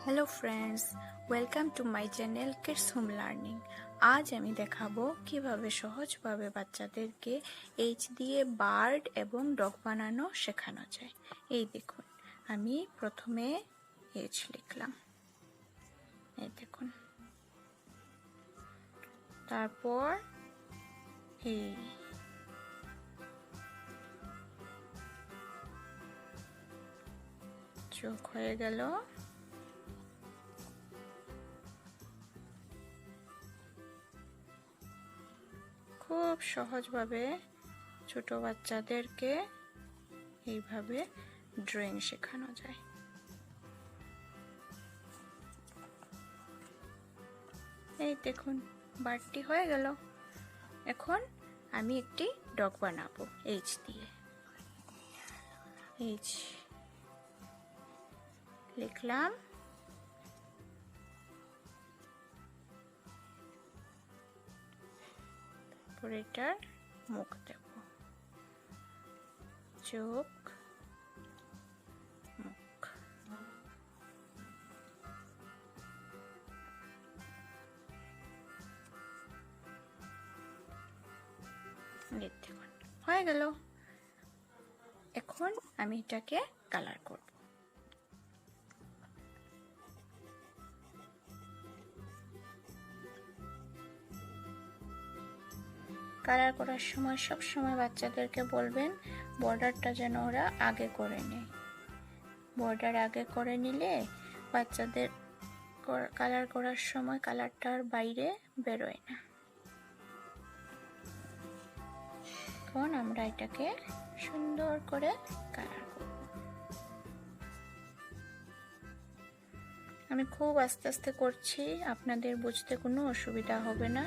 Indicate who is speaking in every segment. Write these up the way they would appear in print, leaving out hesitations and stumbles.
Speaker 1: Hello friends, welcome to my channel কিডশমলেআর্নিং। আজ আমি দেখাবো কিভাবে সহজভাবে বাচ্চাদেরকে এইচ দিয়ে বার্ড এবং ডগ বানানো শেখানো যায়। এই দেখুন, আমি প্রথমে এইচ লিখলাম, এই দেখুন, তারপর এই চোখ হয়ে গেল, খুব সহজভাবে ছোট বাচ্চাদেরকে এইভাবে ড্রয়িং শেখানো যায়। এই দেখুন, বার্ডটি হয়ে গেল। এখন আমি একটি ডগ বানাবো এইচ দিয়ে। এইচ লিখলাম, তারপর এটার মুখ দেব, চোখ, মুখ। দেখুন, হয়ে গেল। এখন আমি এটাকে কালার করব। কালার করার সময় সব সময় বাচ্চাদেরকে বলবেন বর্ডারটা যেন ওরা আগে করে নেয়। বর্ডার আগে করে নিলে বাচ্চাদের কালার করার সময় কালারটার বাইরে বেরোয় না। এখন আমরা এটাকে সুন্দর করে কালার করব। আমি খুব আস্তে আস্তে করছি, আপনাদের বুঝতে কোনো অসুবিধা হবে না।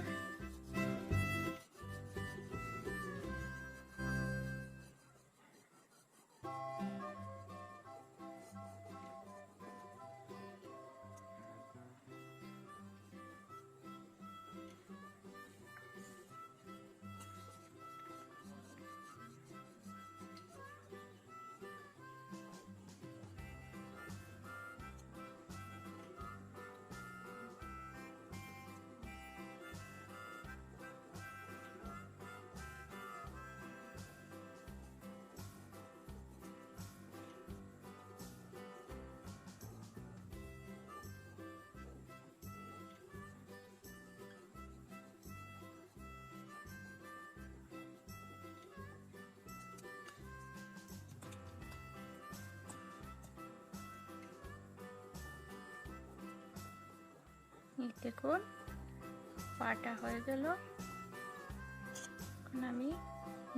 Speaker 1: দেখুন, পাটা হয়ে গেল। এখন আমি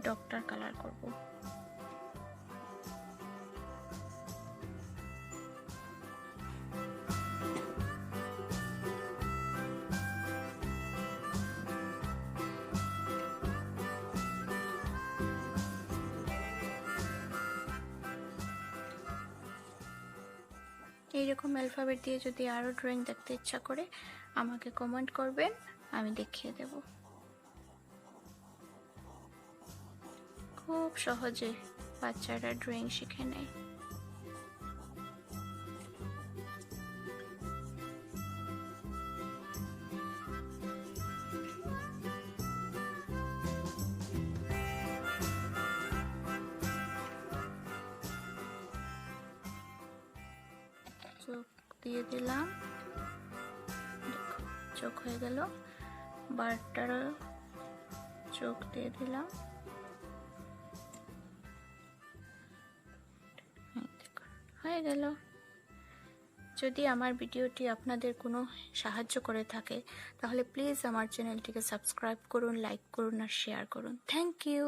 Speaker 1: ডগটার কালার করব। এইরকম অ্যালফাবেট দিয়ে যদি আরো ড্রয়িং দেখতে ইচ্ছা করে আমাকে কমেন্ট করবেন, আমি দেখিয়ে দেব। খুব সহজে বাচ্চারা ড্রয়িং শিখে নেয়। চোখ দিয়ে দিলাম, চোখ হয়ে গেল। বার্ডটারও চোখ দিয়ে দিলাম। হয়ে গেল। যদি আমার ভিডিওটি আপনাদের কোনো সাহায্য করে থাকে তাহলে প্লিজ আমার চ্যানেলটিকে সাবস্ক্রাইব করুন, লাইক করুন আর শেয়ার করুন। Thank you.